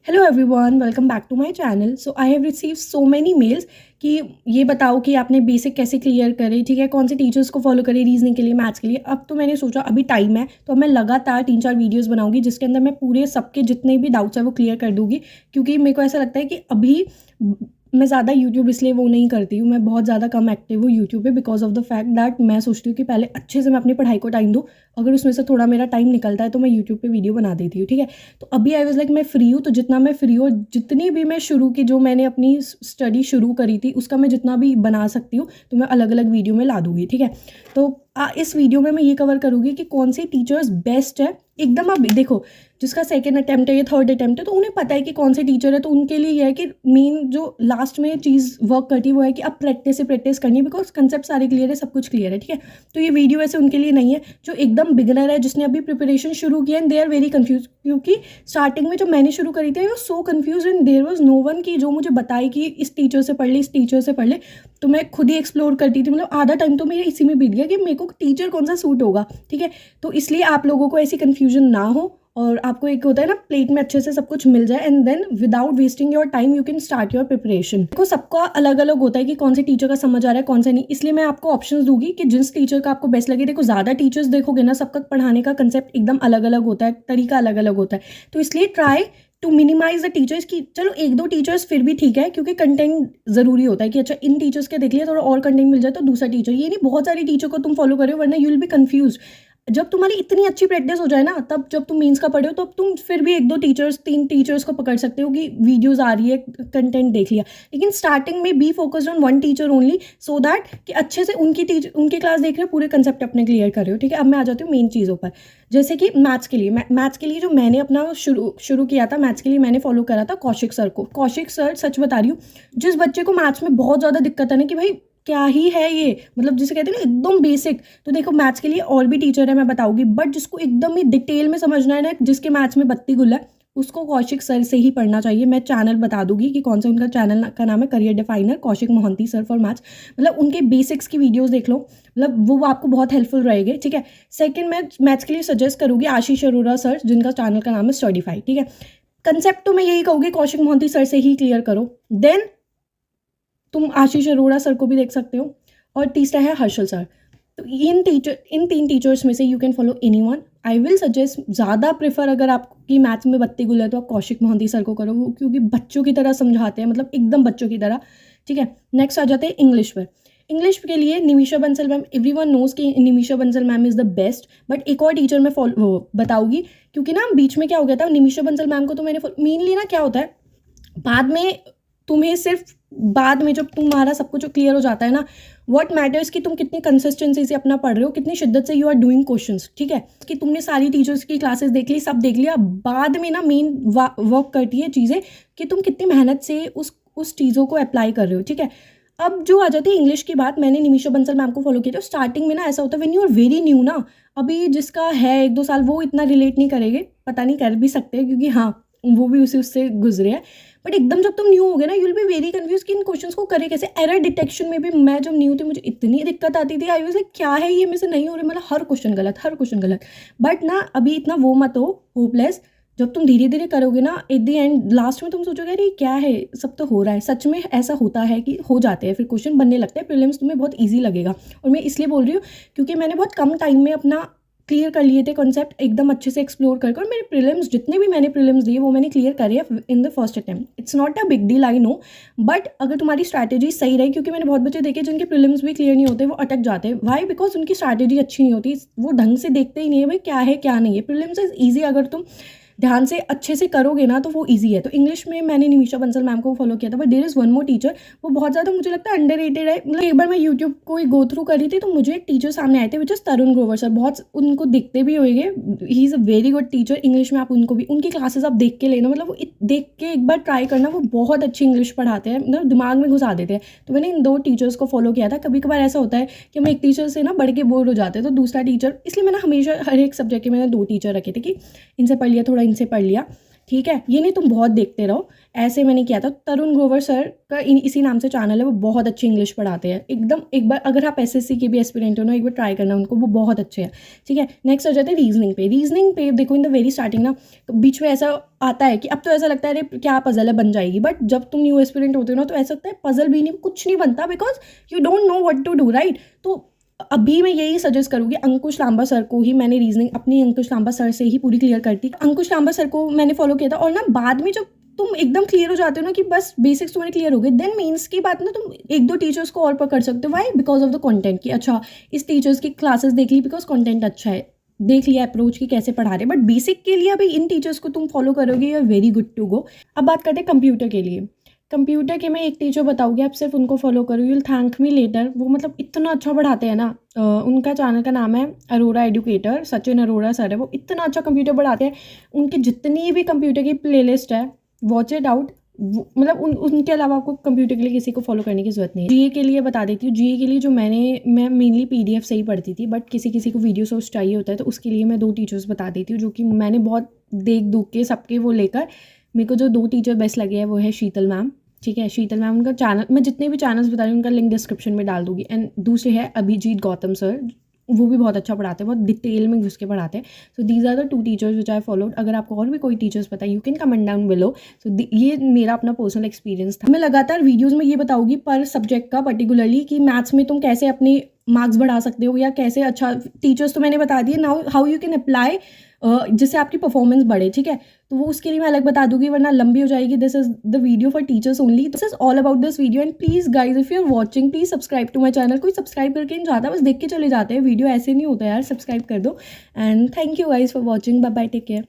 Hello everyone, welcome back to my channel. So I have receive so many mails कि ये बताओ कि आपने बेसिक कैसे क्लियर करे, ठीक है, कौन से टीचर्स को फॉलो करें रीजनिंग के लिए, मैथ्स के लिए। अब तो मैंने सोचा अभी टाइम है तो अब मैं लगातार 3-4 वीडियोस बनाऊंगी जिसके अंदर मैं पूरे सबके जितने भी डाउट्स है वो क्लियर कर दूंगी। क्योंकि मेरे को ऐसा लगता है कि अभी मैं ज़्यादा यूट्यूब इसलिए वो नहीं करती हूँ, मैं बहुत ज़्यादा कम एक्टिव हूँ यूट्यूब पे because of the fact that मैं सोचती हूँ कि पहले अच्छे से मैं अपनी पढ़ाई को टाइम दूँ। अगर उसमें से थोड़ा मेरा टाइम निकलता है तो मैं यूट्यूब पे वीडियो बना देती हूँ, ठीक है। तो अभी आई वाज लाइक मैं फ्री हूँ, तो जितना मैं फ्री हूँ, जितनी भी मैं शुरू की जो मैंने अपनी स्टडी शुरू करी थी उसका मैं जितना भी बना सकती हूँ तो मैं अलग अलग वीडियो में ला दूँगी, ठीक है। तो इस वीडियो में मैं ये कवर करूँगी कि कौन सी टीचर्स बेस्ट है। एकदम आप देखो, जिसका सेकेंड अटैम्प्ट है या थर्ड अटैम्प्ट है तो उन्हें पता है कि कौन से टीचर है, तो उनके लिए यह है कि मेन जो लास्ट में चीज़ वर्क करती है वो है कि अब प्रैक्टिस से प्रैक्टिस करनी है बिकॉज कंसेप्ट सारे क्लियर है, सब कुछ क्लियर है, ठीक है। तो ये वीडियो वैसे उनके लिए नहीं है जो एकदम बिगनर है, जिसने अभी प्रिपरेशन शुरू किया and they are very confuse. क्योंकि स्टार्टिंग में जब मैंने शुरू करी थी I was so confuse and there was no one की जो मुझे बताए कि इस टीचर से पढ़ ले, इस टीचर से पढ़ ले। तो मैं खुद ही एक्सप्लोर करती थी, मतलब आधा टाइम तो मेरा इसी में बीत गया कि मेरे को टीचर कौन सा सूट होगा, ठीक है। तो इसलिए आप लोगों को ऐसी कन्फ्यूजन ना हो और आपको एक होता है ना प्लेट में अच्छे से सब कुछ मिल जाए and then without wasting your time you can start your preparation. देखो सबका अलग अलग होता है कि कौन से टीचर का समझ आ रहा है कौन सा नहीं, इसलिए मैं आपको ऑप्शंस दूंगी कि जिस टीचर का आपको बेस्ट लगे। देखो ज़्यादा टीचर्स देखोगे ना, सबका पढ़ाने का कंसेप्ट एकदम अलग अलग होता है, तरीका अलग अलग होता है। तो इसलिए try to minimize the teachers की चलो एक दो टीचर्स फिर भी ठीक है, क्योंकि कंटेंट जरूरी होता है कि अच्छा इन टीचर्स के देख लिया, थोड़ा और कंटेंट मिल जाए तो दूसरा टीचर, ये नहीं बहुत सारी टीचर को तुम फॉलो करो वरना यू विल बी कंफ्यूज। जब तुम्हारी इतनी अच्छी प्रैक्टिस हो जाए ना, तब जब तुम मेंस का पढ़े हो तो अब तुम फिर भी एक दो टीचर्स, 3 टीचर्स को पकड़ सकते हो कि वीडियोस आ रही है, कंटेंट देख लिया। लेकिन स्टार्टिंग में be focused on one teacher only so that कि अच्छे से उनकी क्लास देख रहे हो, पूरे कंसेप्ट अपने क्लियर कर रहे हो, ठीक है। अब मैं आ जाती हूँ मेन चीज़ों पर। जैसे कि मैथ्स के लिए, मैथ्स के लिए जो मैंने अपना शुरू किया था, मैथ्स के लिए मैंने फॉलो करा था कौशिक सर को। कौशिक सर, सच बता रही हूँ, जिस बच्चे को मैथ्स में बहुत ज़्यादा दिक्कत है ना कि भाई क्या ही है ये, मतलब जिसे कहते हैं ना एकदम बेसिक, तो देखो मैथ्स के लिए और भी टीचर है मैं बताऊंगी, बट जिसको एकदम ही डिटेल में समझना है ना, जिसके मैथ्स में बत्ती गुल है, उसको कौशिक सर से ही पढ़ना चाहिए। मैं चैनल बता दूंगी कि कौन सा उनका चैनल का नाम है, career definer Kaushik Mohanty sir for maths. मतलब उनके बेसिक्स की वीडियोस देख लो, मतलब वो आपको बहुत हेल्पफुल रहेंगे, ठीक है। सेकंड मैं मैथ्स के लिए सजेस्ट करूंगी आशीष अरोरा सर, जिनका चैनल का नाम है स्टडीफाई, ठीक है। कंसेप्ट तो मैं यही कहूँगी कौशिक मोहंती सर से ही क्लियर करो, देन तुम आशीष अरोड़ा सर को भी देख सकते हो। और तीसरा है हर्षल सर। तो इन 3 टीचर्स में से you can follow any one. I will suggest ज़्यादा प्रेफर, अगर आपकी मैथ्स में बत्ती गुल है तो आप कौशिक मोहंती सर को करो, वो क्योंकि बच्चों की तरह समझाते हैं, मतलब एकदम बच्चों की तरह, ठीक है। नेक्स्ट आ जाते हैं इंग्लिश पर। इंग्लिश के लिए Nimisha Bansal ma'am, everyone knows कि Nimisha Bansal ma'am is the best, but एक और टीचर मैं फॉलो बताऊंगी, क्योंकि ना बीच में क्या हो गया था, निमिषा बंसल मैम को तो मैंने मेनली ना क्या होता है, बाद में तुम्हें सिर्फ बाद में जब तुम्हारा सब कुछ क्लियर हो जाता है ना, व्हाट मैटर्स कि तुम कितनी कंसिस्टेंसी से अपना पढ़ रहे हो, कितनी शिद्दत से यू आर डूइंग क्वेश्चंस, ठीक है। कि तुमने सारी टीचर्स की क्लासेस देख ली, सब देख लिया, बाद में ना मेन वर्क करती है चीज़ें कि तुम कितनी मेहनत से उस चीज़ों को अप्लाई कर रहे हो, ठीक है। अब जो आ जाती है इंग्लिश की बात, मैंने निमिषा बंसल मैम को फॉलो किया था। स्टार्टिंग में ना ऐसा होता है when you are very new ना, अभी जिसका है 1-2 साल वो इतना रिलेट नहीं करेंगे, पता नहीं कर भी सकते हैं क्योंकि हाँ वो भी उससे गुजरे हैं, बट एकदम जब तुम न्यू हो गए ना, you will be very confuse कि इन क्वेश्चंस को करे कैसे। एरर डिटेक्शन में भी मैं जब न्यू थी मुझे इतनी दिक्कत आती थी, आई वाज लाइक क्या है ये, मेरे से नहीं हो रहा, मतलब हर क्वेश्चन गलत, हर क्वेश्चन गलत। बट ना अभी इतना वो मत हो होपलेस, जब तुम धीरे धीरे करोगे ना, एट द एंड लास्ट में तुम सोचोगे अरे क्या है, सब तो हो रहा है। सच में ऐसा होता है कि हो जाते हैं, फिर क्वेश्चन बनने लगते हैं, प्रीलिम्स तुम्हें बहुत ईजी लगेगा। और मैं इसलिए बोल रही हूँ क्योंकि मैंने बहुत कम टाइम में अपना क्लियर कर लिए थे कॉन्सेप्ट, एकदम अच्छे से एक्सप्लोर कर और मेरे प्रीलिम्स, जितने भी मैंने प्रीलिम्स दिए वो मैंने क्लियर करे in the first attempt. It's not a big deal, I know, but अगर तुम्हारी स्ट्रैटेजी सही रही, क्योंकि मैंने बहुत बच्चे देखे जिनके प्रीलिम्स भी क्लियर नहीं होते, वो अटक जाते हैं। वाई? बिकॉज उनकी स्ट्रैटेजी अच्छी नहीं होती, वो ढंग से देखते ही नहीं है भाई क्या है क्या नहीं है। प्रीलिम्स इज ईजी, अगर तुम ध्यान से अच्छे से करोगे ना तो वो इजी है। तो इंग्लिश में मैंने निमिषा बंसल मैम को फॉलो किया था, but there is one more teacher, वो बहुत ज़्यादा मुझे लगता है अंडररेटेड है। मतलब एक बार मैं यूट्यूब को गो थ्रू करी थी तो मुझे एक टीचर सामने आए थे which is Tarun Grover sir, बहुत उनको दिखते भी होंगे, he is a very good teacher English में। आप उनको भी, उनकी क्लासेस आप देख के लेना, मतलब वो देख के एक बार ट्राई करना, वो बहुत अच्छी इंग्लिश पढ़ाते हैं, मतलब दिमाग में घुसा देते हैं। तो मैंने इन 2 टीचर्स को फॉलो किया था। कभी कभार ऐसा होता है कि हम एक टीचर से ना बढ़ के बोर हो जाते हैं, तो दूसरा टीचर, इसलिए मैंने हमेशा हर एक सब्जेक्ट के मैंने 2 टीचर रखे थे कि इनसे पढ़ लिया, थोड़ा इनसे पढ़ लिया, ठीक है, ये नहीं तुम बहुत देखते रहो, ऐसे मैंने किया था। तरुण ग्रोवर सर का इसी नाम से चैनल है, वो बहुत अच्छी इंग्लिश पढ़ाते हैं एकदम। एक बार अगर आप एसएससी के भी एस्पिरेंट हो ना, एक बार ट्राई करना उनको, वो बहुत अच्छे हैं। ठीक है, नेक्स्ट आ जाते हैं रीजनिंग पे। रीजनिंग पे देखो इन द वेरी स्टार्टिंग ना बीच में ऐसा आता है कि अब तो ऐसा लगता है अरे क्या पजल है, बन जाएगी, बट जब तुम न्यू एस्पिरेंट होते हो ना तो ऐसा लगता है पजल भी नहीं, कुछ नहीं बनता, because you don't know what to do, right. तो अभी मैं यही सजेस्ट करूँगी, अंकुश लांबा सर को ही मैंने रीजनिंग अपनी अंकुश लांबा सर से ही पूरी क्लियर करती। अंकुश लांबा सर को मैंने फॉलो किया था, और ना बाद में जब तुम एकदम क्लियर हो जाते हो ना कि बस बेसिक्स तुम्हारे क्लियर हो गए, देन मेंस की बात ना तुम एक दो टीचर्स को और पकड़ सकते हो। Why? Because of the content, कि अच्छा इस टीचर्स की क्लासेस देख ली बिकॉज कंटेंट अच्छा है, देख लिया अप्रोच की कैसे पढ़ा रहे, बट बेसिक के लिए अभी इन टीचर्स को तुम फॉलो करोगे, you are very good to go. अब बात करते हैं कंप्यूटर के लिए। कंप्यूटर के मैं एक टीचर बताऊँगी, आप सिर्फ उनको फॉलो करो, you will thank me later. वो मतलब इतना अच्छा पढ़ाते हैं ना। उनका चैनल का नाम है अरोरा एजुकेटर, सचिन अरोरा सर है, वो इतना अच्छा कंप्यूटर पढ़ाते हैं। उनकी जितनी भी कंप्यूटर की प्लेलिस्ट है, वॉच इट आउट। मतलब उनके अलावा आपको कंप्यूटर के लिए किसी को फॉलो करने की ज़रूरत नहीं है। जीए के लिए बता देती हूँ, जीए के लिए जो मैं मेनली पीडीएफ से ही पढ़ती थी, बट किसी किसी को वीडियो सोर्स चाहिए होता है, तो उसके लिए मैं 2 टीचर्स बता देती हूँ, जो कि मैंने बहुत देख दुख के सबके वो लेकर, मेरे को जो 2 टीचर बेस्ट लगे हैं वो है शीतल मैम। ठीक है, शीतल मैम, उनका चैनल मैं जितने भी चैनल्स बता रही हूँ उनका लिंक डिस्क्रिप्शन में डाल दूँगी। एंड दूसरे है अभिजीत गौतम सर, वो भी बहुत अच्छा पढ़ाते हैं, बहुत डिटेल में घुस के पढ़ाते हैं। So these are the 2 teachers which I followed. अगर आपको और भी कोई टीचर्स पता है, you can comment down below. सो ये मेरा अपना पर्सनल एक्सपीरियंस था। मैं लगातार वीडियोज़ में ये बताऊँगी पर सब्जेक्ट का पर्टिकुलरली, कि मैथ्स में तुम कैसे अपने मार्क्स बढ़ा सकते हो, या कैसे अच्छा टीचर्स तो मैंने बता दिए, now how you can apply जिससे आपकी परफॉर्मेंस बढ़े। ठीक है, तो वो उसके लिए मैं अलग बता दूंगी, वरना लंबी हो जाएगी। This is the video for teachers only, this is all about this video. And please guys, if you are watching, please subscribe to my channel. कोई सब्सक्राइब करके नहीं जाता, बस देख के चले जाते हैं, वीडियो ऐसे नहीं होता यार, सब्सक्राइब कर दो। And thank you guys for watching, bye bye, take care.